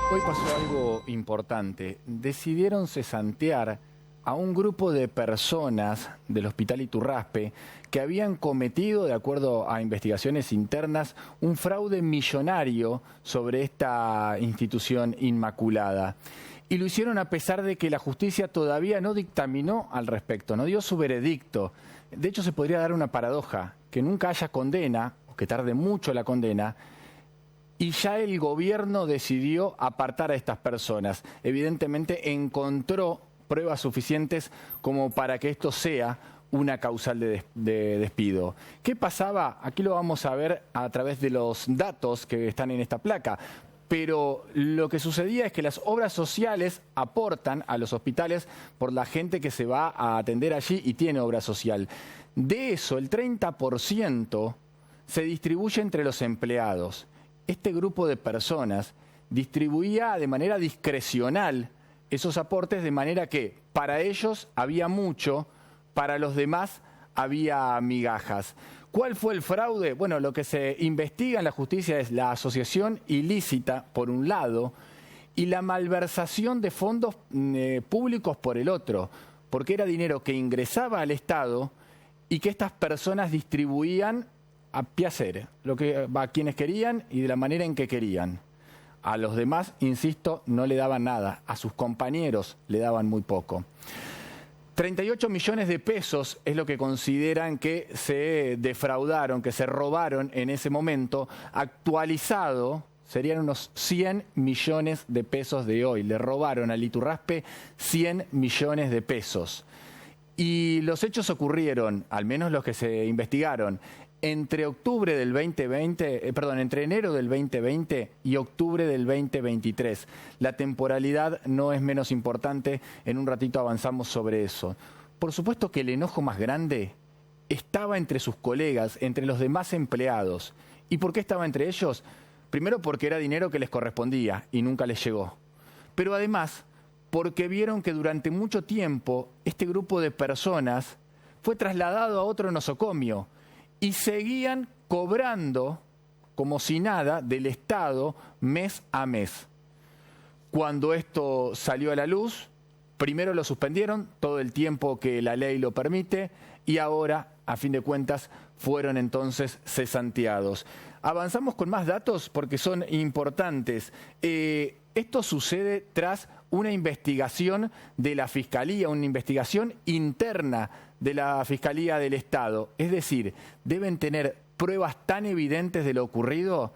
Hoy pasó algo importante. Decidieron cesantear a un grupo de personas del Hospital Iturraspe que habían cometido, de acuerdo a investigaciones internas, un fraude millonario sobre esta institución inmaculada. Y lo hicieron a pesar de que la justicia todavía no dictaminó al respecto, no dio su veredicto. De hecho, se podría dar una paradoja, que nunca haya condena, o que tarde mucho la condena, y ya el gobierno decidió apartar a estas personas. Evidentemente encontró pruebas suficientes como para que esto sea una causal de despido. ¿Qué pasaba? Aquí lo vamos a ver a través de los datos que están en esta placa. Pero lo que sucedía es que las obras sociales aportan a los hospitales por la gente que se va a atender allí y tiene obra social. De eso, el 30% se distribuye entre los empleados. Este grupo de personas distribuía de manera discrecional esos aportes, de manera que para ellos había mucho, para los demás había migajas. ¿Cuál fue el fraude? Bueno, lo que se investiga en la justicia es la asociación ilícita, por un lado, y la malversación de fondos públicos por el otro, porque era dinero que ingresaba al Estado y que estas personas distribuían a piacere, a quienes querían y de la manera en que querían. A los demás, insisto, no le daban nada, a sus compañeros le daban muy poco. 38 millones de pesos es lo que consideran que se defraudaron, que se robaron en ese momento. Actualizado, serían unos 100 millones de pesos de hoy. Le robaron al Iturraspe 100 millones de pesos. Y los hechos ocurrieron, al menos los que se investigaron, entre entre enero del 2020 y octubre del 2023. La temporalidad no es menos importante, en un ratito avanzamos sobre eso. Por supuesto que el enojo más grande estaba entre sus colegas, entre los demás empleados. ¿Y por qué estaba entre ellos? Primero porque era dinero que les correspondía y nunca les llegó. Pero además porque vieron que durante mucho tiempo este grupo de personas fue trasladado a otro nosocomio y seguían cobrando como si nada del Estado mes a mes. Cuando esto salió a la luz, primero lo suspendieron todo el tiempo que la ley lo permite y ahora, a fin de cuentas, fueron entonces cesanteados. Avanzamos con más datos porque son importantes. Esto sucede tras una investigación de la Fiscalía, una investigación interna de la Fiscalía del Estado. Es decir, deben tener pruebas tan evidentes de lo ocurrido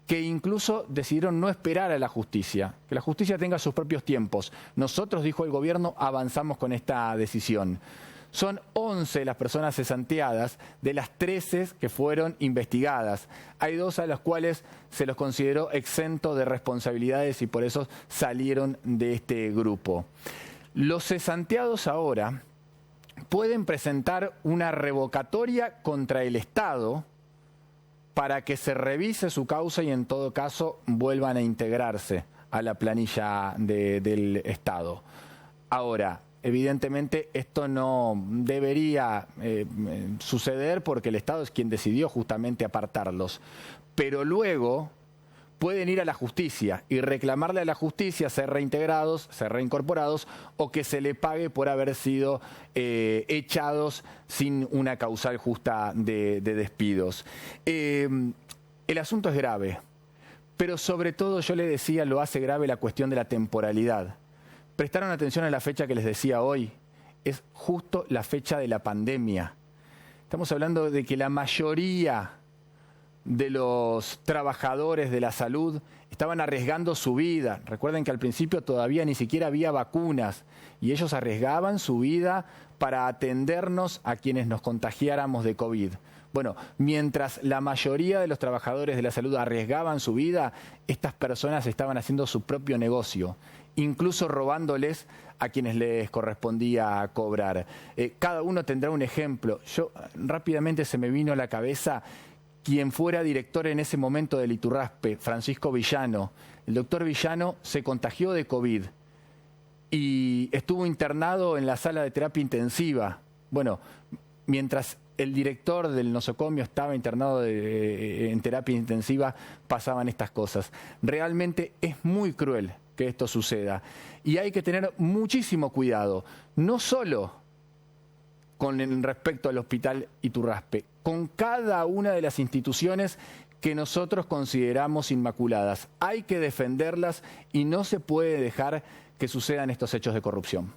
que incluso decidieron no esperar a la justicia, que la justicia tenga sus propios tiempos. Nosotros, dijo el gobierno, avanzamos con esta decisión. Son 11 las personas cesanteadas de las 13 que fueron investigadas. Hay 2 a las cuales se los consideró exentos de responsabilidades y por eso salieron de este grupo. Los cesanteados ahora pueden presentar una revocatoria contra el Estado para que se revise su causa y en todo caso vuelvan a integrarse a la planilla del Estado. Ahora, evidentemente esto no debería suceder porque el Estado es quien decidió justamente apartarlos. Pero luego pueden ir a la justicia y reclamarle a la justicia ser reintegrados, ser reincorporados o que se le pague por haber sido echados sin una causal justa de despidos. El asunto es grave, pero sobre todo yo le decía, lo hace grave la cuestión de la temporalidad. Prestaron atención a la fecha que les decía hoy, es justo la fecha de la pandemia. Estamos hablando de que la mayoría de los trabajadores de la salud estaban arriesgando su vida. Recuerden que al principio todavía ni siquiera había vacunas y ellos arriesgaban su vida para atendernos a quienes nos contagiáramos de COVID. Bueno, mientras la mayoría de los trabajadores de la salud arriesgaban su vida, estas personas estaban haciendo su propio negocio, incluso robándoles a quienes les correspondía cobrar. Cada uno tendrá un ejemplo. Yo rápidamente se me vino a la cabeza quien fuera director en ese momento del Iturraspe, Francisco Villano. El doctor Villano se contagió de COVID y estuvo internado en la sala de terapia intensiva. Bueno, mientras el director del nosocomio estaba internado en terapia intensiva, pasaban estas cosas. Realmente es muy cruel que esto suceda y hay que tener muchísimo cuidado, no solo con respecto al Hospital Iturraspe, con cada una de las instituciones que nosotros consideramos inmaculadas. Hay que defenderlas y no se puede dejar que sucedan estos hechos de corrupción.